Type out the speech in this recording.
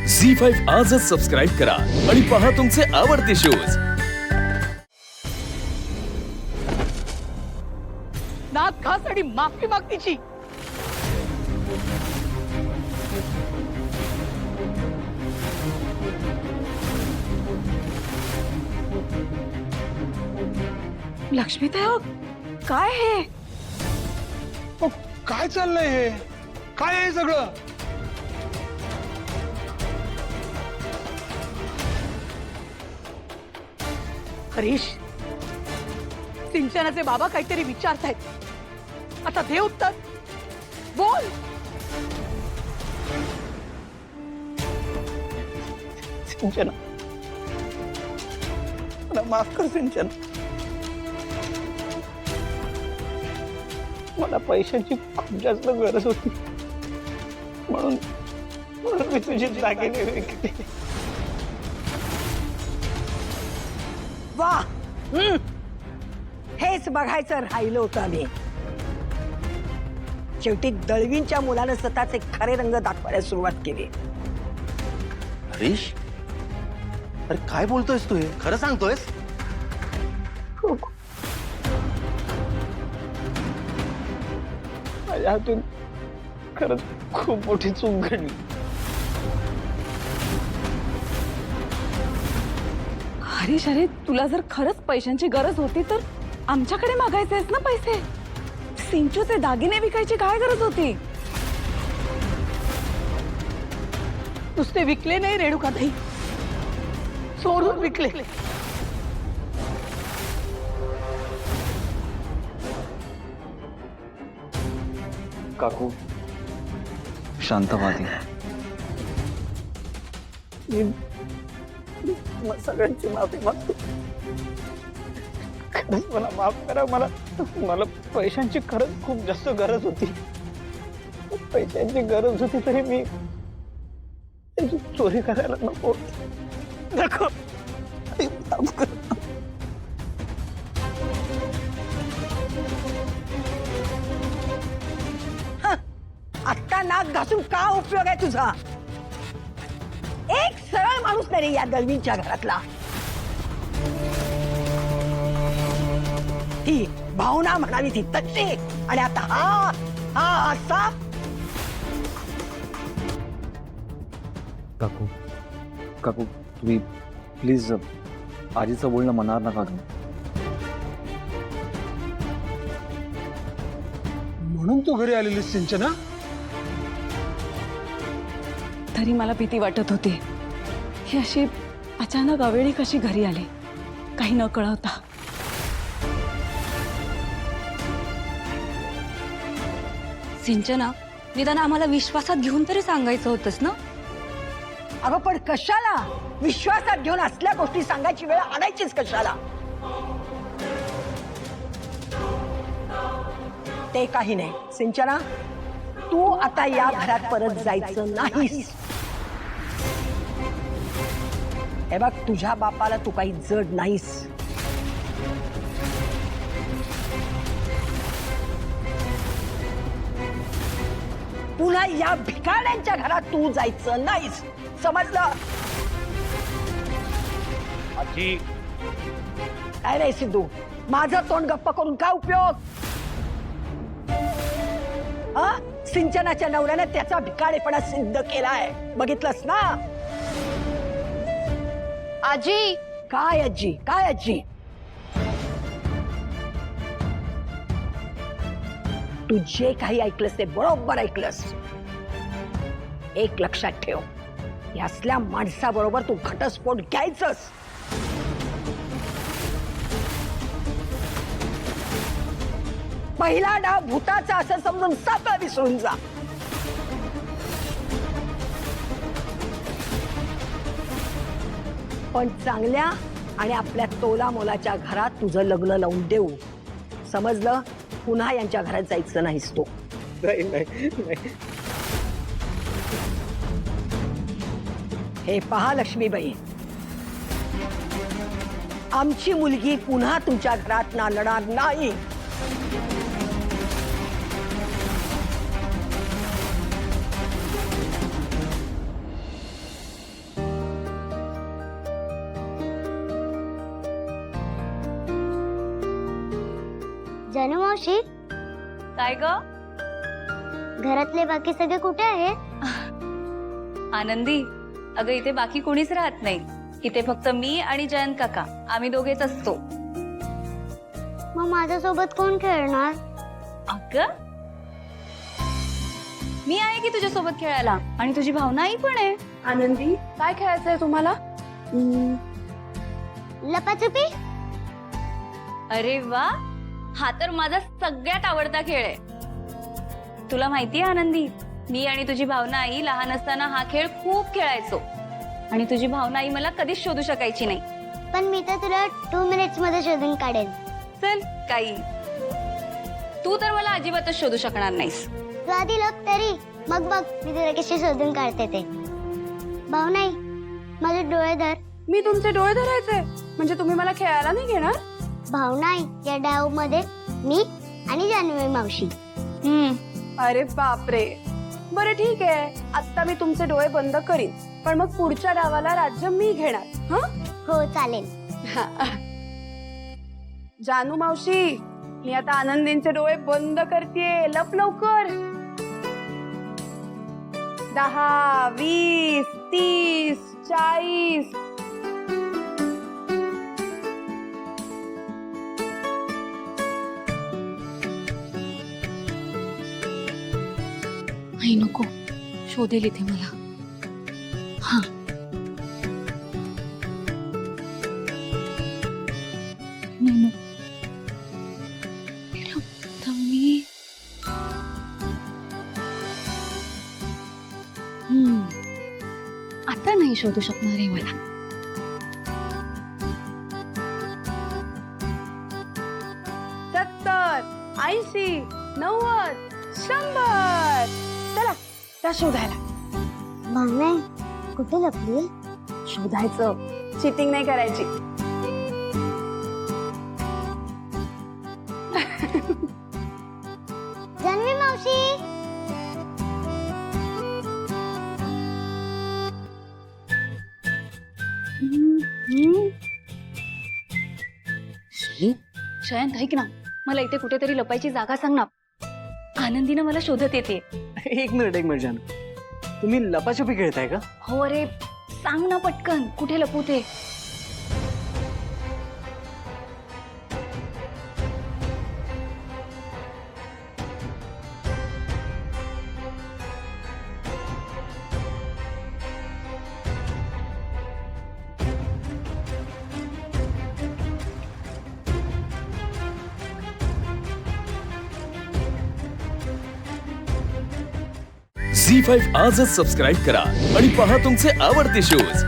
झी5 आजच सबस्क्राईब करा आणि पहा तुमचे आवडते शोज। नाक घास आणि माफी माग तिची। लक्ष्मीताई काय हे? काय चाललंय हे? काय आहे सगळं? हरीश, सिंचनाचे बाबा काहीतरी विचारतायत। आता दे उत्तर, बोल। सिंचना, मला माफ कर सिंचना। मला पैशांची खूप जास्त गरज होती, म्हणून मी तुझे दागिने विकले। वाह, हेच बघायचं राहिलं होतं आम्ही। शेवटी दळवींच्या मुलानं स्वतःचे खरे रंग दाखवायला सुरुवात केली। हरीश, अरे काय बोलतोयस तू? हे खरं सांगतोयस? माझ्या हातून खरंच खूप मोठी चूक घडली। हरीश, अरे तुला जर खरंच पैशांची गरज होती तर आमच्याकडे मागायचेस ना पैसे। सिंचूचे दागिने विकायची काय गरज होती? नुसते विकले नाही रेणुकाताई, सोडून विकले। काकू, शांत व्हा। मी सगळ्यांची माफी मागतो। खरंच मला माफ करा। मला पैशांची खरंच खूप जास्त गरज होती। पैशांची गरज होती तरी मी त्याची चोरी करायला नको। माफ कर। आत्ता नाक घासून का उपयोग आहे तुझा? एक सरळ माणूस नाही रे या दळवींच्या घरातला। ती भावना म्हणावी ती तशी, आणि आता हा हा असा। काकू, काकू तुम्ही प्लीज आजीचं बोलणं मनावर नका घेऊ। म्हणून तू घरी आलेली सिंचना? तरी मला भीती वाटत होती, ही अशी अचानक अवेळी कशी घरी आली, काही न कळवता। सिंचना, निदान आम्हाला विश्वासात घेऊन तरी सांगायचं होतंस ना? अगं पण कशाला? विश्वासात घेऊन असल्या गोष्टी सांगायची वेळ आणायचीच कशाला? ते काही नाही सिंचना, तू आता या घरात परत जायचं नाहीस। हे बघ, तुझ्या बापाला तू काही जड नाहीस। पुन्हा या भिकाऱ्यांच्या घरात तू जायचं नाहीस, समजलं? आजी, काय नाही सिद्धू, माझं तोंड गप्प करून काय उपयोग? सिंचनाच्या नवऱ्याने त्याचा भिकारेपणा सिद्ध केलाय, बघितलंस ना? आजी, काय आजी, काय आजी? तू जे काही ऐकलंस ते बरोबर ऐकलंस। एक लक्षात ठेव, या असल्या माणसाबरोबर तू घटस्फोट घ्यायचंस। पहिला डाव भूताचा असं समजून सगळं विसरून जा। पण चांगल्या आणि आपल्या तोला मोलाच्या घरात तुझं लग्न लावून देऊ, समजलं? पुन्हा यांच्या घरात जायचं नाहीस तू। नाही। हे पहा लक्ष्मीबाई, आमची मुलगी पुन्हा तुमच्या घरात नांदणार नाही। जानू मावशी, काय ग घरातले बाकी सगळे कुठे आहेत? आनंदी, अगं इथे बाकी कोणीच राहत नाही. इथे फक्त मी आणि जयंत काका, आम्ही दोघेच असतो. मग माझ्यासोबत कोण खेळणार? अगं मी आहे की तुझ्यासोबत खेळायला, आणि तुझी भावनाही पण आहे. आनंदी, काय खेळायचंय तुम्हाला? लपाछपी. अरे वा, हा तर माझा सगळ्यात आवडता खेळ आहे. तुला माहितीये आनंदी, मी आणि तुझी भावना आई लहान असताना हा खेळ खूप खेळायचो, आणि तुझी भावना आई मला कधीच शोधू शकायची नाही. पण मी तर तुला 2 मिनिट्स मध्ये शोधून काढेन. चल काही, तू तर मला अजिबातच शोधू शकणार नाहीस. तू आधी लप तरी, मग बघ मी तुला कशी शोधून काढते ते. भावनाई, माझे डोळे धर. मी तुमचे डोळे धरायचे म्हणजे तुम्ही मला खेळायला नाही घेणार? भावनाई, या डाव मध्ये मी आणि जान्हवी मावशी. अरे बापरे. बरं ठीक आहे, आता मी तुमचे डोळे बंद करीन, पण मग पुढच्या डावाला राज्य मी घेणार. हो चालेल. जानू मावशी, मी आता आनंदींचे डोळे बंद करतेय. लप लवकर. 10, 20, 30, 40. आई नको, शोधेल इथे मला. हा, नाही, तर मी आता नाही शोधू शकणार आहे मला. 70, 80, 90, 100. चला त्या शोधायला. भावनाई, कुठे लपली? शोधायचं, चिटिंग नाही करायची. जान्हवी मावशी. शयंत, ऐक ना, मला इथे कुठेतरी लपायची जागा सांग ना. आनंदीनं मला शोधत येते. एक मिनिट जानू, तुम्ही लपाछपी खेळताय का? हो अरे, सांग ना पटकन, कुठे लपू ते. झी5 आजच सबस्क्राईब करा आणि पहा तुमचे आवडते शोज